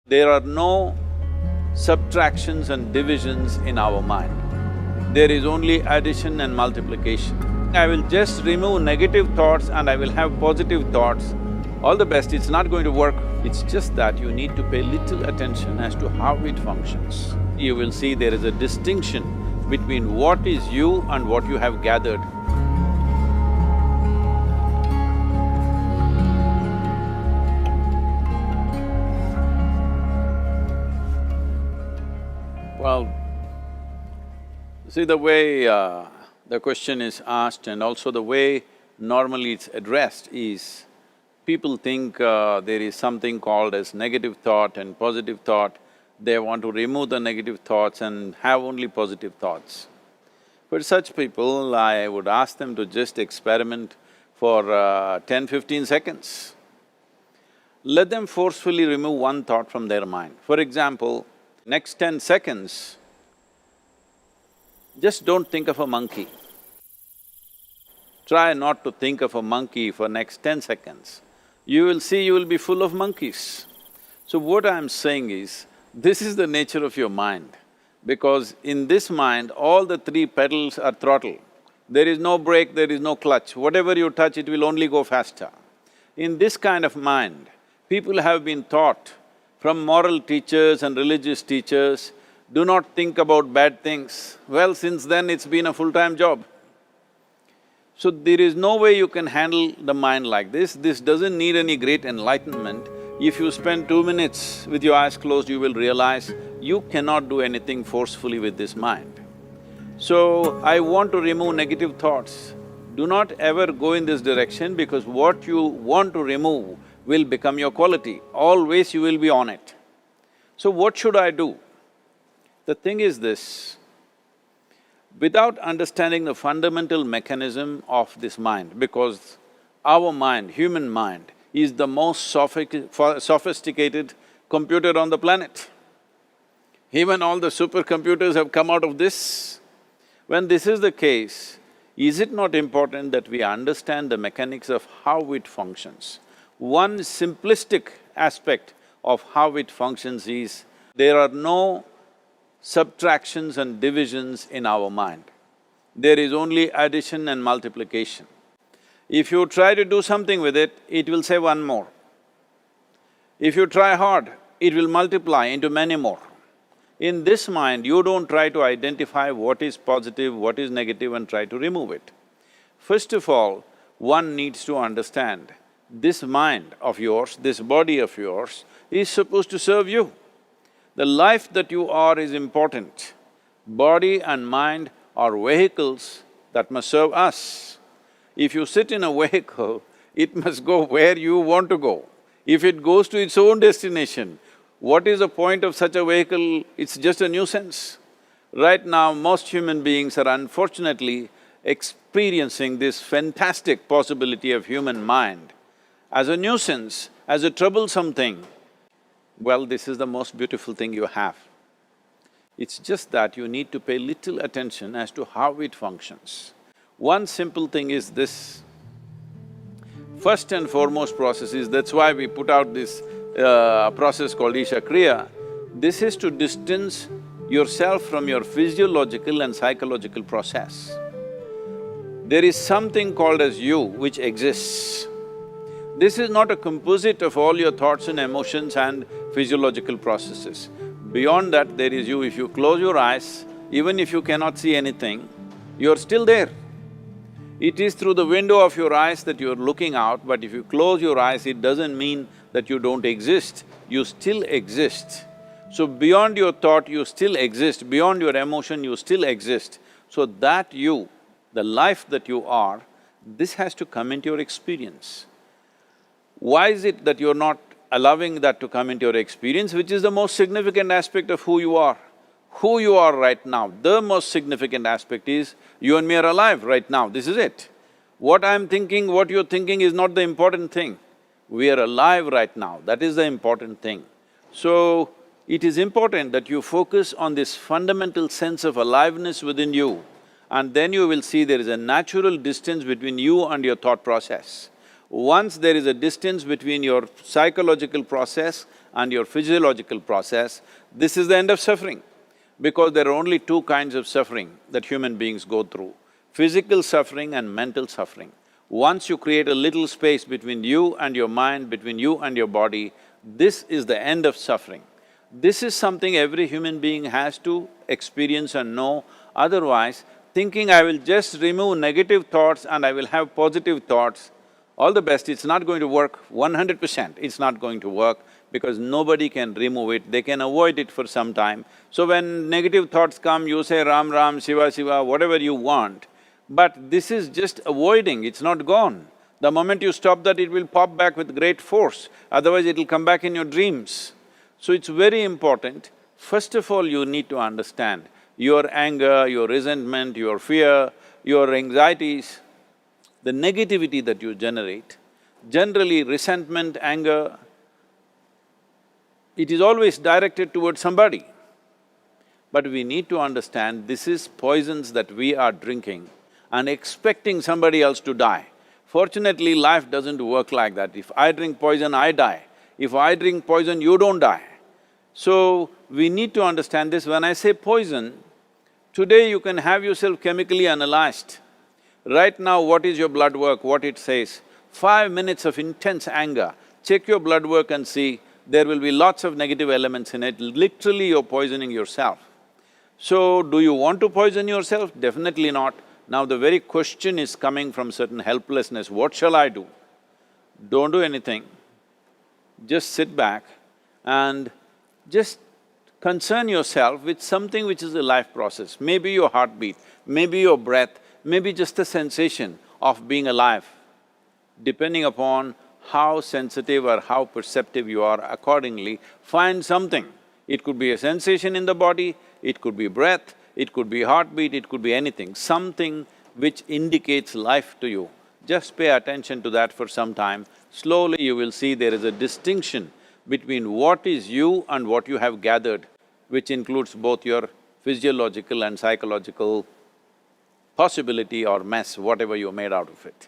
There are no subtractions and divisions in our mind. There is only addition and multiplication. I will just remove negative thoughts and I will have positive thoughts. All the best, it's not going to work. It's just that you need to pay little attention as to how it functions. You will see there is a distinction between what is you and what you have gathered. Well, see the way the question is asked and also the way normally it's addressed is, people think there is something called as negative thought and positive thought. They want to remove the negative thoughts and have only positive thoughts. For such people, I would ask them to just experiment for 10-15 seconds. Let them forcefully remove one thought from their mind. For example, next 10 seconds, just don't think of a monkey. Try not to think of a monkey for next 10 seconds. You will see you will be full of monkeys. So what I'm saying is, this is the nature of your mind, because in this mind, all the three pedals are throttle. There is no brake, there is no clutch. Whatever you touch, it will only go faster. In this kind of mind, people have been taught from moral teachers and religious teachers, do not think about bad things. Well, since then it's been a full-time job. So there is no way you can handle the mind like this. This doesn't need any great enlightenment. If you spend 2 minutes with your eyes closed, you will realize you cannot do anything forcefully with this mind. So, I want to remove negative thoughts. Do not ever go in this direction, because what you want to remove will become your quality. Always you will be on it. So what should I do? The thing is this, without understanding the fundamental mechanism of this mind, because our mind, human mind, is the most sophisticated computer on the planet. Even all the supercomputers have come out of this. When this is the case, is it not important that we understand the mechanics of how it functions? One simplistic aspect of how it functions is, there are no subtractions and divisions in our mind. There is only addition and multiplication. If you try to do something with it, it will say one more. If you try hard, it will multiply into many more. In this mind, you don't try to identify what is positive, what is negative and try to remove it. First of all, one needs to understand, this mind of yours, this body of yours is supposed to serve you. The life that you are is important. Body and mind are vehicles that must serve us. If you sit in a vehicle, it must go where you want to go. If it goes to its own destination, what is the point of such a vehicle? It's just a nuisance. Right now, most human beings are unfortunately experiencing this fantastic possibility of human mind as a nuisance, as a troublesome thing. Well, this is the most beautiful thing you have. It's just that you need to pay little attention as to how it functions. One simple thing is this. First and foremost process is, that's why we put out this process called Isha Kriya. This is to distance yourself from your physiological and psychological process. There is something called as you which exists. This is not a composite of all your thoughts and emotions and physiological processes. Beyond that, there is you. If you close your eyes, even if you cannot see anything, you're still there. It is through the window of your eyes that you're looking out, but if you close your eyes, it doesn't mean that you don't exist, you still exist. So beyond your thought, you still exist, beyond your emotion, you still exist. So that you, the life that you are, this has to come into your experience. Why is it that you're not allowing that to come into your experience, which is the most significant aspect of who you are? Who you are right now, the most significant aspect is, you and me are alive right now, this is it. What I'm thinking, what you're thinking is not the important thing. We are alive right now, that is the important thing. So, it is important that you focus on this fundamental sense of aliveness within you, and then you will see there is a natural distance between you and your thought process. Once there is a distance between your psychological process and your physiological process, this is the end of suffering. Because there are only two kinds of suffering that human beings go through, physical suffering and mental suffering. Once you create a little space between you and your mind, between you and your body, this is the end of suffering. This is something every human being has to experience and know, otherwise thinking I will just remove negative thoughts and I will have positive thoughts, all the best, it's not going to work 100%, it's not going to work because nobody can remove it, they can avoid it for some time. So when negative thoughts come, you say Ram Ram, Shiva Shiva, whatever you want, but this is just avoiding, it's not gone. The moment you stop that, it will pop back with great force, otherwise it'll come back in your dreams. So it's very important, first of all you need to understand your anger, your resentment, your fear, your anxieties, the negativity that you generate. Generally resentment, anger, it is always directed towards somebody. But we need to understand this is poisons that we are drinking and expecting somebody else to die. Fortunately, life doesn't work like that. If I drink poison, I die. If I drink poison, you don't die. So, we need to understand this. When I say poison, today you can have yourself chemically analyzed. Right now, what is your blood work, what it says? 5 minutes of intense anger, check your blood work and see, there will be lots of negative elements in it, literally you're poisoning yourself. So, do you want to poison yourself? Definitely not. Now the very question is coming from certain helplessness, what shall I do? Don't do anything, just sit back and just concern yourself with something which is a life process. Maybe your heartbeat, maybe your breath, maybe just a sensation of being alive. Depending upon how sensitive or how perceptive you are, accordingly, find something. It could be a sensation in the body, it could be breath, it could be heartbeat, it could be anything, something which indicates life to you. Just pay attention to that for some time. Slowly you will see there is a distinction between what is you and what you have gathered, which includes both your physiological and psychological possibility or mess, whatever you made out of it.